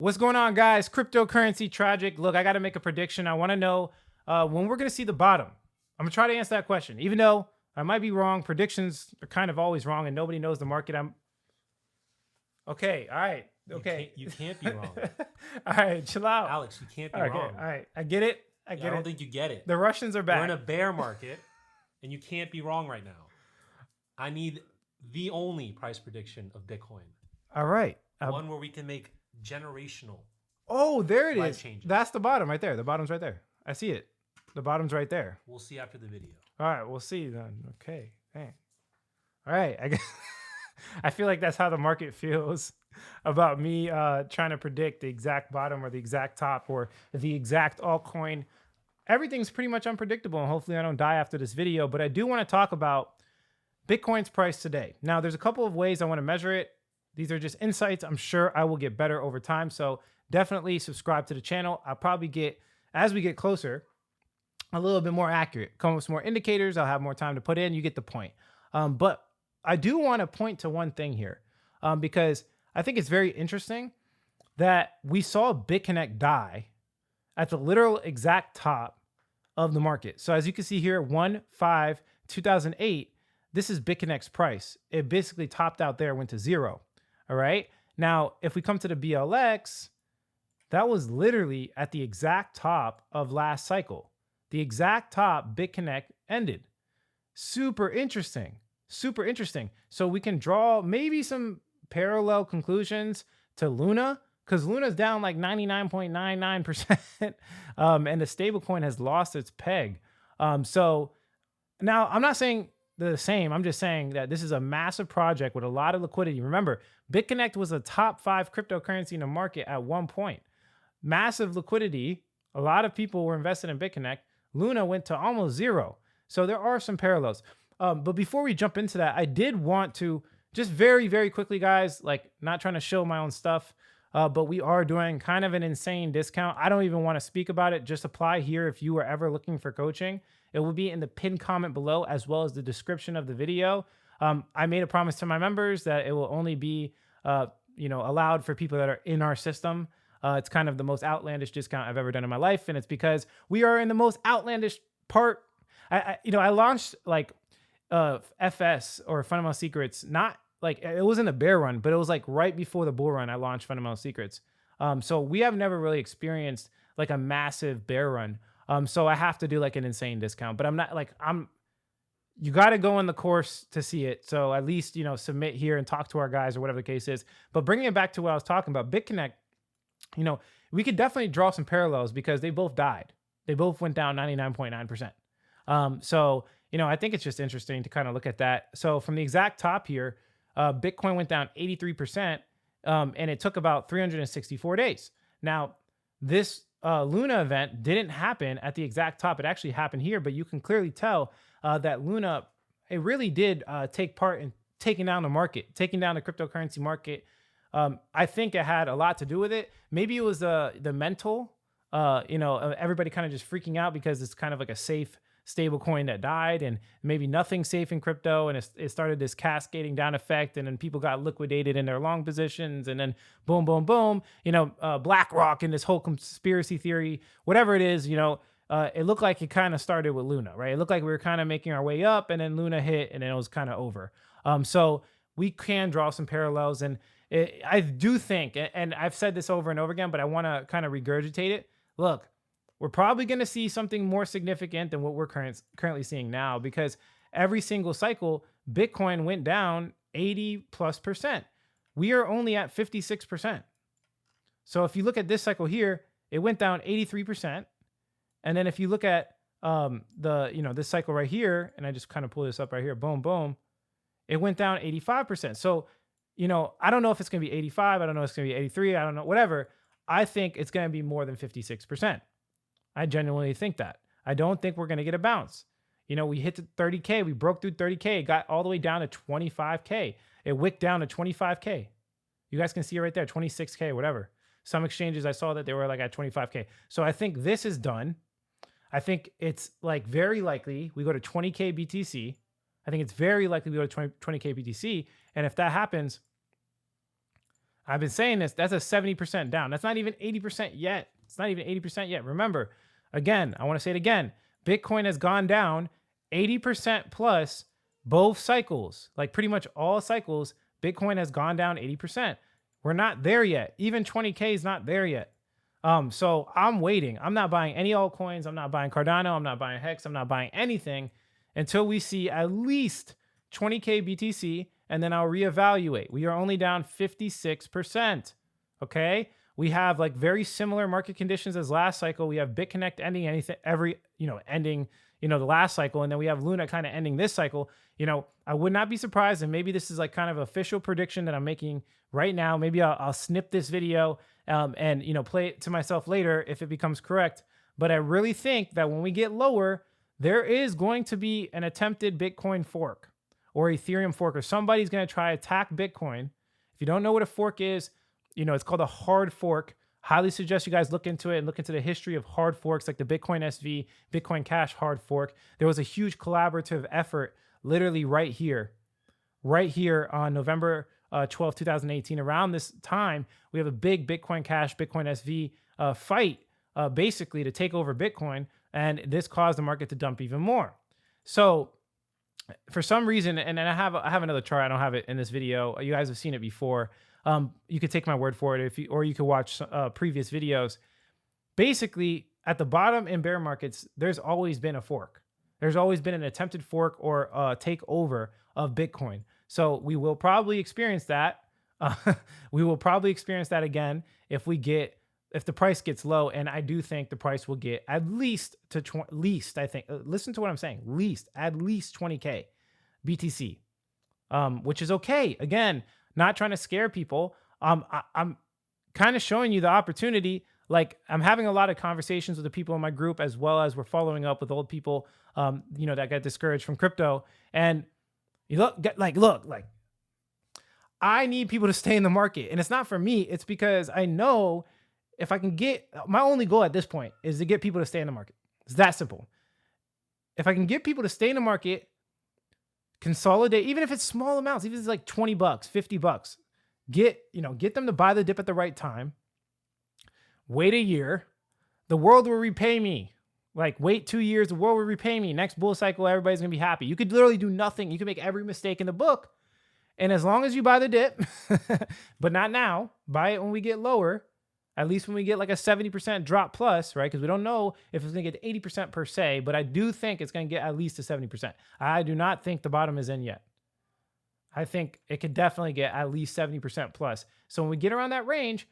What's going on, guys? Cryptocurrency tragic. Look, I got to make a prediction. I want to know when we're going to see the bottom. I'm going to try to answer that question. Even though I might be wrong, predictions are kind of always wrong and nobody knows the market. Okay. All right. Okay. You can't be wrong. All right. Chill out. Alex, you can't be Okay. wrong. All right. I get it. I don't think you get it. The Russians are back. We're in a bear market and you can't be wrong right now. I need the only price prediction of Bitcoin. All right. One where we can make generational. Oh, there it is. Changes. That's the bottom right there. The bottom's right there. I see it. The bottom's right there. We'll see after the video. All right, we'll see then. Okay, dang. All right, I guess I feel like that's how the market feels about me trying to predict the exact bottom or the exact top or the exact altcoin. Everything's pretty much unpredictable, and hopefully I don't die after this video. But I do want to talk about Bitcoin's price today. Now, there's a couple of ways I want to measure it. These are just insights. I'm sure I will get better over time. So definitely subscribe to the channel. I'll probably get, as we get closer, a little bit more accurate. Come with some more indicators. I'll have more time to put in. You get the point. But I do want to point to one thing here because I think it's very interesting that we saw BitConnect die at the literal exact top of the market. So as you can see here, 1/5/2008, this is BitConnect's price. It basically topped out there, went to 0. All right. Now, if we come to the BLX, that was literally at the exact top of last cycle. The exact top BitConnect ended. Super interesting. Super interesting. So we can draw maybe some parallel conclusions to Luna, because Luna's down like 99.99%. And the stablecoin has lost its peg. So now I'm not saying the same. I'm just saying that this is a massive project with a lot of liquidity. Remember, BitConnect was a top 5 cryptocurrency in the market at one point. Massive liquidity. A lot of people were invested in BitConnect. Luna went to almost 0. So there are some parallels. But before we jump into that, I did want to just very, very quickly, guys, like not trying to show my own stuff, but we are doing kind of an insane discount. I don't even want to speak about it. Just apply here if you are ever looking for coaching. It will be in the pinned comment below as well as the description of the video. I made a promise to my members that it will only be allowed for people that are in our system. It's kind of the most outlandish discount I've ever done in my life. And it's because we are in the most outlandish part. I launched like FS or Fundamental Secrets, not like it wasn't a bear run, but it was like right before the bull run, I launched Fundamental Secrets. So we have never really experienced like a massive bear run. So I have to do like an insane discount, but I'm not like, you got to go in the course to see it. So at least, submit here and talk to our guys or whatever the case is. But bringing it back to what I was talking about, BitConnect, we could definitely draw some parallels because they both died. They both went down 99.9%. So, I think it's just interesting to kind of look at that. So from the exact top here, Bitcoin went down 83%, and it took about 364 days. Now, this Luna event didn't happen at the exact top. It actually happened here, but you can clearly tell that Luna, it really did take part in taking down the market, taking down the cryptocurrency market. I think it had a lot to do with it. Maybe it was the mental, everybody kind of just freaking out because it's kind of like a safe stable coin that died, and maybe nothing safe in crypto, and it started this cascading down effect, and then people got liquidated in their long positions, and then boom, boom, boom, BlackRock and this whole conspiracy theory, whatever it is, it looked like it kind of started with Luna, right? It looked like we were kind of making our way up, and then Luna hit, and then it was kind of over. So we can draw some parallels, and I do think, and I've said this over and over again, but I want to kind of regurgitate it. Look, we're probably going to see something more significant than what we're currently seeing now, because every single cycle, Bitcoin went down 80+%. We are only at 56%. So if you look at this cycle here, it went down 83%. And then if you look at this cycle right here, and I just kind of pull this up right here, boom, boom, it went down 85%. So, I don't know if it's going to be 85. I don't know if it's going to be 83. I don't know, whatever. I think it's going to be more than 56%. I genuinely think that. I don't think we're going to get a bounce. We hit the 30K. We broke through 30K. Got all the way down to 25K. It wicked down to 25K. You guys can see it right there, 26K, whatever. Some exchanges, I saw that they were like at 25K. So I think this is done. I think it's like very likely we go to 20K BTC. I think it's very likely we go to 20K BTC. And if that happens, I've been saying this. That's a 70% down. That's not even 80% yet. It's not even 80% yet. Remember, again, I want to say it again. Bitcoin has gone down 80% plus both cycles. Like pretty much all cycles, Bitcoin has gone down 80%. We're not there yet. Even 20K is not there yet. So I'm waiting. I'm not buying any altcoins. I'm not buying Cardano. I'm not buying Hex. I'm not buying anything until we see at least 20K BTC, and then I'll reevaluate. We are only down 56%. Okay. We have like very similar market conditions as last cycle. We have BitConnect ending ending, the last cycle. And then we have Luna kind of ending this cycle. I would not be surprised. And maybe this is like kind of official prediction that I'm making right now. Maybe I'll snip this video and play it to myself later if it becomes correct. But I really think that when we get lower, there is going to be an attempted Bitcoin fork or Ethereum fork, or somebody's going to try to attack Bitcoin. If you don't know what a fork is, it's called a hard fork. Highly suggest you guys look into it and look into the history of hard forks like the Bitcoin SV, Bitcoin Cash hard fork. There was a huge collaborative effort literally right here on November 12, 2018. Around this time, we have a big Bitcoin Cash, Bitcoin SV fight basically to take over Bitcoin. And this caused the market to dump even more. So for some reason, and I have another chart. I don't have it in this video. You guys have seen it before. You could take my word for it or you could watch previous videos. Basically, at the bottom in bear markets, there's always been a fork. There's always been an attempted fork or takeover of Bitcoin. So we will probably experience that. We will probably experience that again if the price gets low. And I do think the price will get at least I think, listen to what I'm saying, at least 20K BTC, which is okay. Again, not trying to scare people. I'm kind of showing you the opportunity. Like I'm having a lot of conversations with the people in my group, as well as we're following up with old people, that got discouraged from crypto. And you look, I need people to stay in the market. And it's not for me. It's because I know if I can my only goal at this point is to get people to stay in the market. It's that simple. If I can get people to stay in the market, consolidate, even if it's small amounts, even if it's like $20, $50, get them to buy the dip at the right time. Wait a year. The world will repay me. Like wait 2 years, the world will repay me. Next bull cycle, everybody's going to be happy. You could literally do nothing. You can make every mistake in the book. And as long as you buy the dip, but not now, buy it when we get lower, at least when we get like a 70% drop plus, right? Because we don't know if it's going to get to 80% per se, but I do think it's going to get at least to 70%. I do not think the bottom is in yet. I think it could definitely get at least 70% plus. So when we get around that range,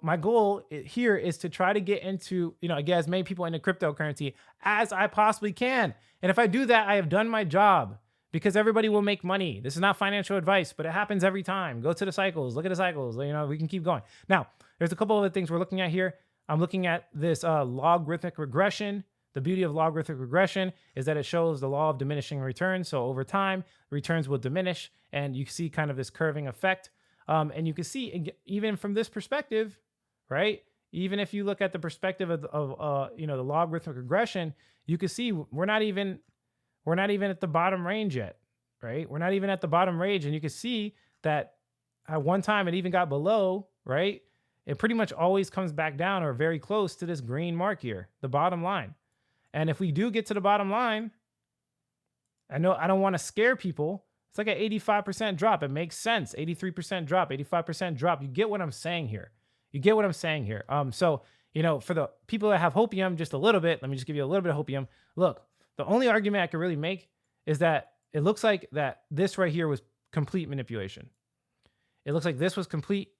my goal here is to try to get into, get as many people into cryptocurrency as I possibly can. And if I do that, I have done my job. Because everybody will make money. This is not financial advice, but it happens every time. Go to the cycles, look at the cycles. We can keep going. Now, there's a couple other things we're looking at here. I'm looking at this logarithmic regression. The beauty of logarithmic regression is that it shows the law of diminishing returns. So over time, returns will diminish, and you see kind of this curving effect. And you can see even from this perspective, right? Even if you look at the perspective of the logarithmic regression, you can see we're not even at the bottom range yet, right? We're not even at the bottom range. And you can see that at one time it even got below, right? It pretty much always comes back down or very close to this green mark here, the bottom line. And if we do get to the bottom line, I know I don't want to scare people. It's like an 85% drop. It makes sense. 83% drop, 85% drop. You get what I'm saying here. So, for the people that have hopium just a little bit, let me just give you a little bit of hopium. Look, the only argument I could really make is that it looks like that this right here was complete manipulation. It looks like this was complete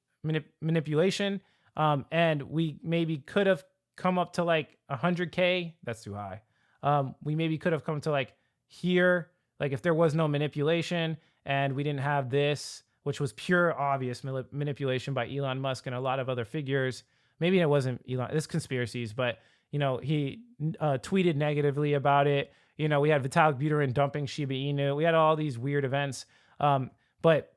manipulation. And we maybe could have come up to like 100K. That's too high. We maybe could have come to like here, like if there was no manipulation and we didn't have this, which was pure obvious manipulation by Elon Musk and a lot of other figures. Maybe it wasn't Elon, it's conspiracies, but he tweeted negatively about it. We had Vitalik Buterin dumping Shiba Inu. We had all these weird events. But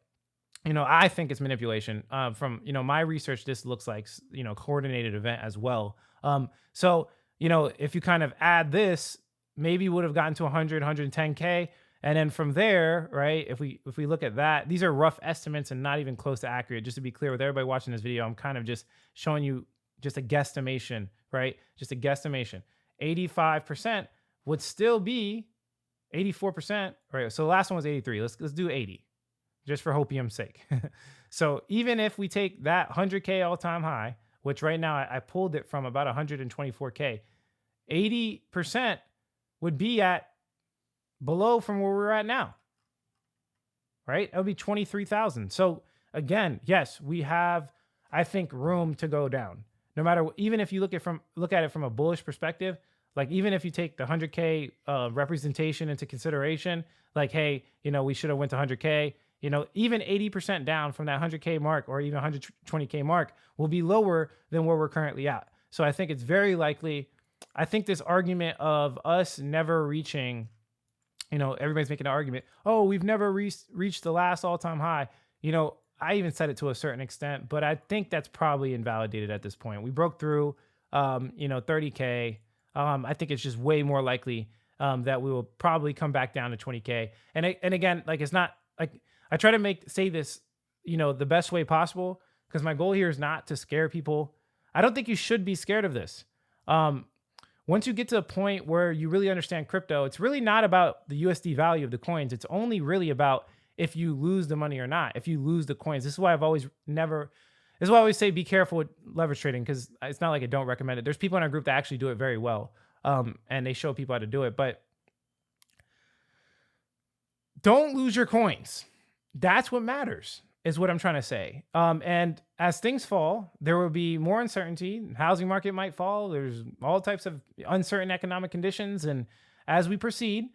I think it's manipulation. From, my research, this looks like, coordinated event as well. So, if you kind of add this, maybe would have gotten to 100, 110K. And then from there, right, if we look at that, these are rough estimates and not even close to accurate. Just to be clear with everybody watching this video, I'm kind of just showing you just a guesstimation, right? Just a guesstimation. 85% would still be 84%, right? So the last one was 83. Let's do 80, just for hopium's sake. So even if we take that 100K all-time high, which right now I pulled it from about 124K, 80% would be at below from where we're at now, right? That would be 23,000. So again, yes, we have, I think, room to go down. No matter, even if you look at it from a bullish perspective, like even if you take the 100K representation into consideration, like, hey, we should have went to 100K, even 80% down from that 100K mark or even 120K mark will be lower than where we're currently at. So I think it's very likely, I think this argument of us never reaching, everybody's making an argument, oh, we've never reached the last all-time high. I even said it to a certain extent, but I think that's probably invalidated at this point. We broke through, 30K. I think it's just way more likely that we will probably come back down to 20K. And again, like, it's not like I try to say this, the best way possible, because my goal here is not to scare people. I don't think you should be scared of this. Once you get to a point where you really understand crypto, it's really not about the USD value of the coins. It's only really about if you lose the money or not, if you lose the coins. This is why I always say be careful with leverage trading, because it's not like I don't recommend it. There's people in our group that actually do it very well, and they show people how to do it. But don't lose your coins. That's what matters, is what I'm trying to say. And as things fall, there will be more uncertainty. Housing market might fall. There's all types of uncertain economic conditions. And as we proceed,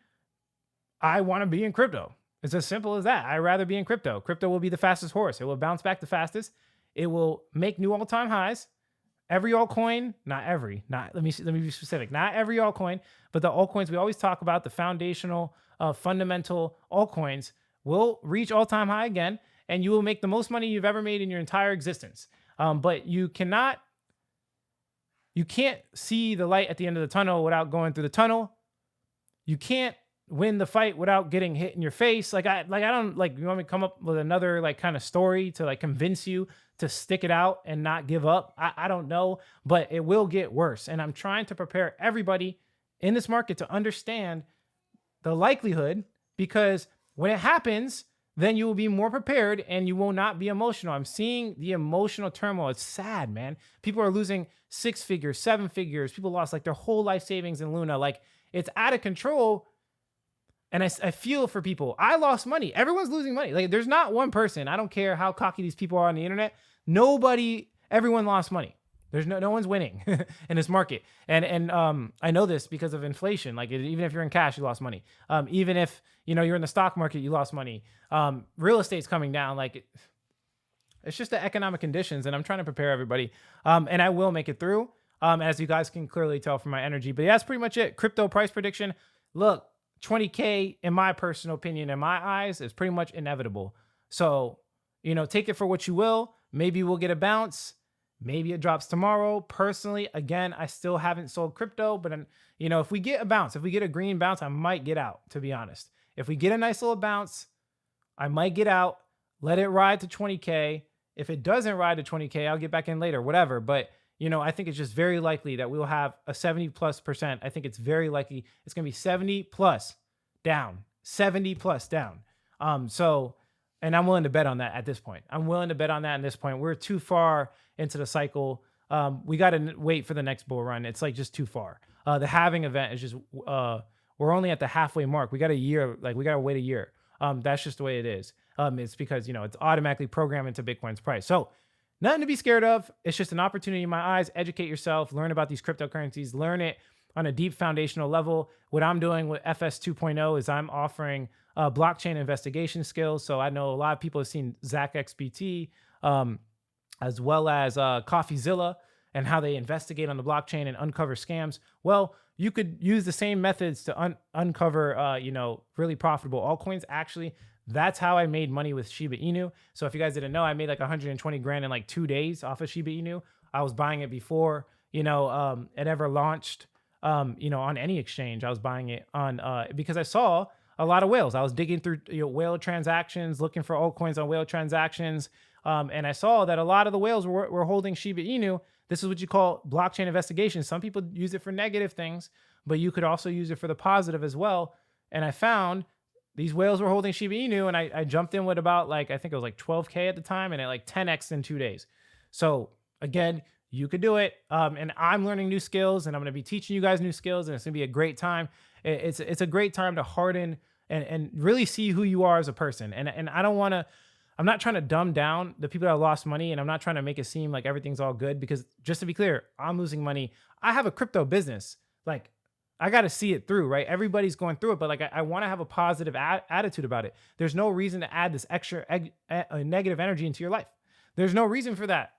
I want to be in crypto. It's as simple as that. I'd rather be in crypto. Crypto will be the fastest horse. It will bounce back the fastest. It will make new all-time highs. Every altcoin, let me be specific. Not every altcoin, but the altcoins we always talk about, the foundational, fundamental altcoins, will reach all-time high again, and you will make the most money you've ever made in your entire existence. But you can't see the light at the end of the tunnel without going through the tunnel. You can't win the fight without getting hit in your face. I don't you want me to come up with another kind of story to convince you to stick it out and not give up? I don't know, but it will get worse. And I'm trying to prepare everybody in this market to understand the likelihood, because when it happens, then you will be more prepared and you will not be emotional. I'm seeing the emotional turmoil. It's sad, man. People are losing 6 figures, 7 figures. People lost their whole life savings in Luna. It's out of control. And I feel for people. I lost money. Everyone's losing money. There's not one person. I don't care how cocky these people are on the internet. Everyone lost money. There's no one's winning in this market. And I know this because of inflation. Even if you're in cash, you lost money. Even if you're in the stock market, you lost money. Real estate's coming down. It's just the economic conditions, and I'm trying to prepare everybody. And I will make it through. As you guys can clearly tell from my energy. But yeah, that's pretty much it. Crypto price prediction. Look, 20K, in my personal opinion, in my eyes, is pretty much inevitable. So, take it for what you will. Maybe we'll get a bounce. Maybe it drops tomorrow. Personally, again, I still haven't sold crypto, but if we get a bounce, if we get a green bounce, I might get out, to be honest. If we get a nice little bounce, I might get out, let it ride to 20K. If it doesn't ride to 20K, I'll get back in later, whatever. But I think it's just very likely that we'll have a 70+%. I think it's very likely it's going to be 70 plus down, 70 plus down. And I'm willing to bet on that at this point. We're too far into the cycle. We got to wait for the next bull run. It's just too far. The halving event is just, we're only at the halfway mark. We got a year, we got to wait a year. That's just the way it is. It's because, it's automatically programmed into Bitcoin's price. So nothing to be scared of. It's just an opportunity in my eyes. Educate yourself, learn about these cryptocurrencies, learn it on a deep foundational level. What I'm doing with FS 2.0 is I'm offering blockchain investigation skills. So I know a lot of people have seen Zach XBT, as well as CoffeeZilla, and how they investigate on the blockchain and uncover scams. Well, you could use the same methods to uncover, really profitable altcoins. Actually, that's how I made money with Shiba Inu. So if you guys didn't know, I made 120 grand in 2 days off of Shiba Inu. I was buying it before, it ever launched, on any exchange. I was buying it on, because I saw a lot of whales. I was digging through whale transactions, looking for altcoins on whale transactions. And I saw that a lot of the whales were holding Shiba Inu. This is what you call blockchain investigation. Some people use it for negative things, but you could also use it for the positive as well. And I found these whales were holding Shiba Inu, and I jumped in with about I think it was 12K at the time, and it 10x in 2 days. So again, you could do it. And I'm learning new skills, and I'm going to be teaching you guys new skills, and it's going to be a great time. It's a great time to harden and really see who you are as a person. And I don't want to, I'm not trying to dumb down the people that lost money, and I'm not trying to make it seem like everything's all good, because just to be clear, I'm losing money. I have a crypto business. I got to see it through, right? Everybody's going through it, but I want to have a positive attitude about it. There's no reason to add this extra negative energy into your life. There's no reason for that.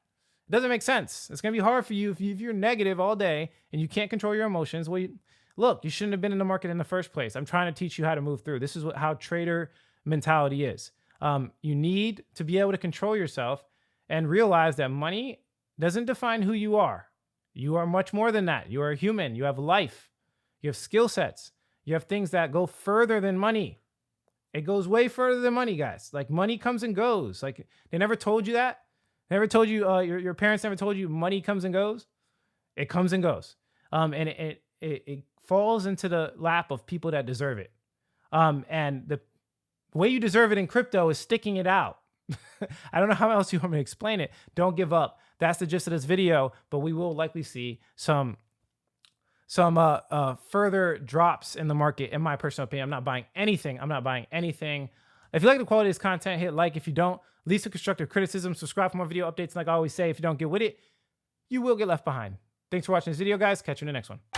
It doesn't make sense. It's going to be hard for you if you're negative all day and you can't control your emotions. Well, you shouldn't have been in the market in the first place. I'm trying to teach you how to move through. This is how trader mentality is. You need to be able to control yourself and realize that money doesn't define who you are. You are much more than that. You are a human. You have life. You have skill sets. You have things that go further than money. It goes way further than money, guys. Money comes and goes. They never told you that. They never told you, your parents never told you money comes and goes. It comes and goes. And it falls into the lap of people that deserve it. And the way you deserve it in crypto is sticking it out. I don't know how else you want me to explain it. Don't give up. That's the gist of this video, but we will likely see some further drops in the market, in my personal opinion. I'm not buying anything. If you like the quality of this content, hit like. If you don't, leave some constructive criticism. Subscribe for more video updates. Like I always say, if you don't get with it, you will get left behind. Thanks for watching this video, guys. Catch you in the next one.